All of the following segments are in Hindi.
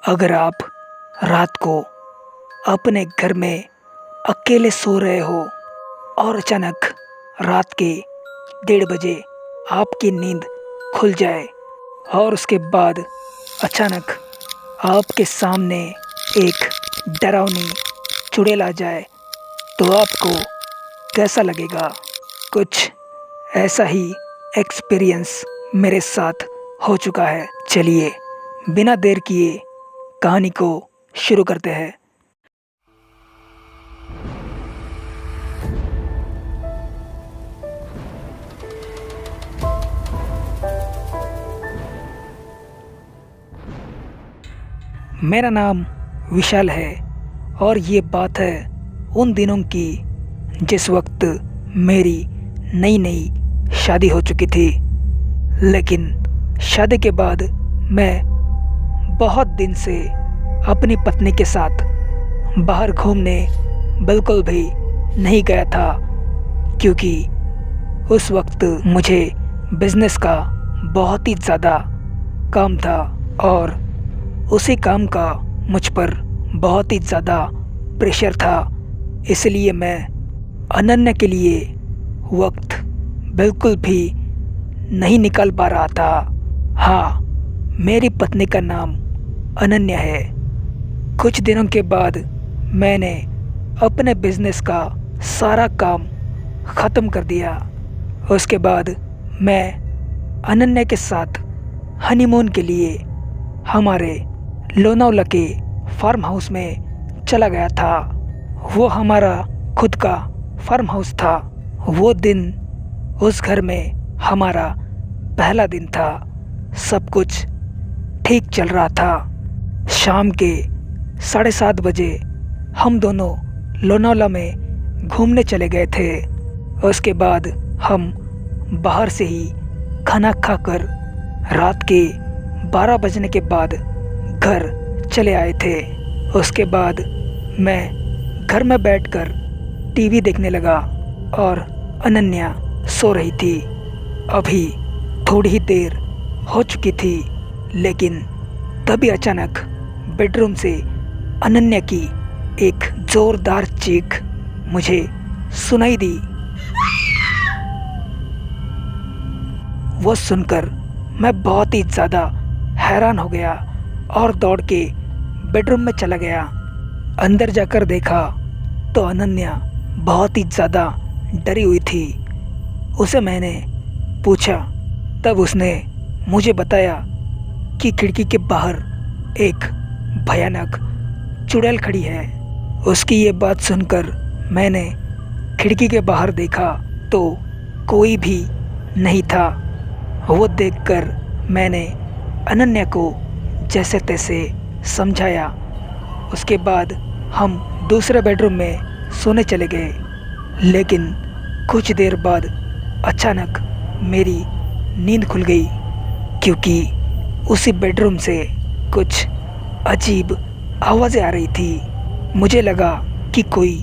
अगर आप रात को अपने घर में अकेले सो रहे हो और अचानक रात के 1:30 बजे आपकी नींद खुल जाए और उसके बाद अचानक आपके सामने एक डरावनी चुड़ैल आ जाए, तो आपको कैसा लगेगा? कुछ ऐसा ही एक्सपीरियंस मेरे साथ हो चुका है। चलिए बिना देर किए कहानी को शुरू करते हैं। मेरा नाम विशाल है और ये बात है उन दिनों की जिस वक्त मेरी नई नई शादी हो चुकी थी। लेकिन शादी के बाद मैं बहुत दिन से अपनी पत्नी के साथ बाहर घूमने बिल्कुल भी नहीं गया था, क्योंकि उस वक्त मुझे बिजनेस का बहुत ही ज़्यादा काम था और उसी काम का मुझ पर बहुत ही ज़्यादा प्रेशर था। इसलिए मैं अनन्या के लिए वक्त बिल्कुल भी नहीं निकाल पा रहा था। हाँ, मेरी पत्नी का नाम अनन्या है। कुछ दिनों के बाद मैंने अपने बिजनेस का सारा काम ख़त्म कर दिया। उसके बाद मैं अनन्या के साथ हनीमून के लिए हमारे लोनावला के फार्म हाउस में चला गया था। वो हमारा खुद का फार्म हाउस था। वो दिन उस घर में हमारा पहला दिन था। सब कुछ ठीक चल रहा था। शाम के 7:30 बजे हम दोनों लोनावला में घूमने चले गए थे। उसके बाद हम बाहर से ही खाना खाकर रात के 12 बजने के बाद घर चले आए थे। उसके बाद मैं घर में बैठकर टीवी देखने लगा और अनन्या सो रही थी। अभी थोड़ी ही देर हो चुकी थी, लेकिन तभी अचानक बेडरूम से अनन्या की एक जोरदार चीख मुझे सुनाई दी। वो सुनकर मैं बहुत ही ज़्यादा हैरान हो गया और दौड़ के बेडरूम में चला गया। अंदर जाकर देखा तो अनन्या बहुत ही ज़्यादा डरी हुई थी। उसे मैंने पूछा, तब उसने मुझे बताया कि खिड़की के बाहर एक भयानक चुड़ैल खड़ी है। उसकी ये बात सुनकर मैंने खिड़की के बाहर देखा तो कोई भी नहीं था। वो देखकर मैंने अनन्या को जैसे तैसे समझाया। उसके बाद हम दूसरे बेडरूम में सोने चले गए। लेकिन कुछ देर बाद अचानक मेरी नींद खुल गई, क्योंकि उसी बेडरूम से कुछ अजीब आवाज़ें आ रही थी। मुझे लगा कि कोई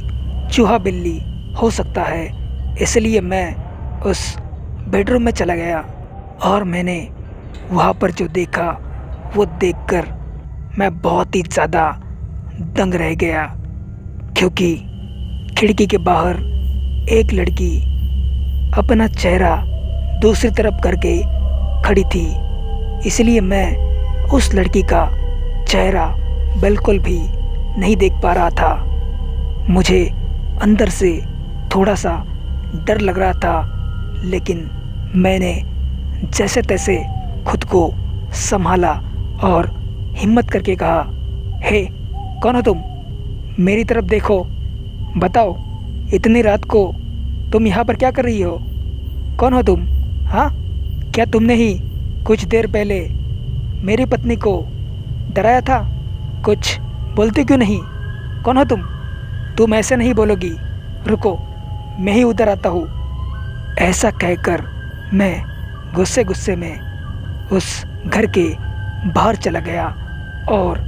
चूहा बिल्ली हो सकता है, इसलिए मैं उस बेडरूम में चला गया और मैंने वहाँ पर जो देखा वो देखकर मैं बहुत ही ज़्यादा दंग रह गया, क्योंकि खिड़की के बाहर एक लड़की अपना चेहरा दूसरी तरफ करके खड़ी थी। इसलिए मैं उस लड़की का चेहरा बिल्कुल भी नहीं देख पा रहा था। मुझे अंदर से थोड़ा सा डर लग रहा था, लेकिन मैंने जैसे तैसे खुद को संभाला और हिम्मत करके कहा, हे, कौन हो तुम? मेरी तरफ देखो, बताओ इतनी रात को तुम यहाँ पर क्या कर रही हो? कौन हो तुम? हाँ, क्या तुमने ही कुछ देर पहले मेरी पत्नी को डराया था? कुछ बोलते क्यों नहीं? कौन हो तुम? तुम ऐसे नहीं बोलोगी, रुको मैं ही उधर आता हूँ। ऐसा कहकर मैं गुस्से गुस्से में उस घर के बाहर चला गया और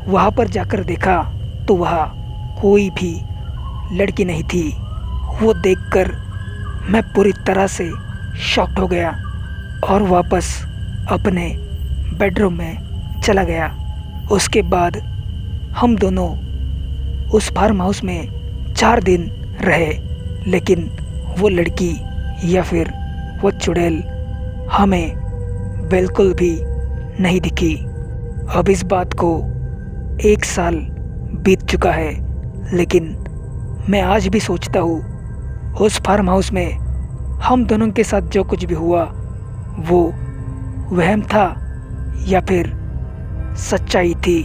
वहाँ पर जाकर देखा तो वहाँ कोई भी लड़की नहीं थी। वो देखकर मैं पूरी तरह से शॉक्ड हो गया और वापस अपने बेडरूम में चला गया। उसके बाद हम दोनों उस फार्म हाउस में 4 दिन रहे, लेकिन वो लड़की या फिर वो चुड़ैल हमें बिल्कुल भी नहीं दिखी। अब इस बात को 1 साल बीत चुका है, लेकिन मैं आज भी सोचता हूँ उस फार्म हाउस में हम दोनों के साथ जो कुछ भी हुआ वो वहम था या फिर सच्चाई थी।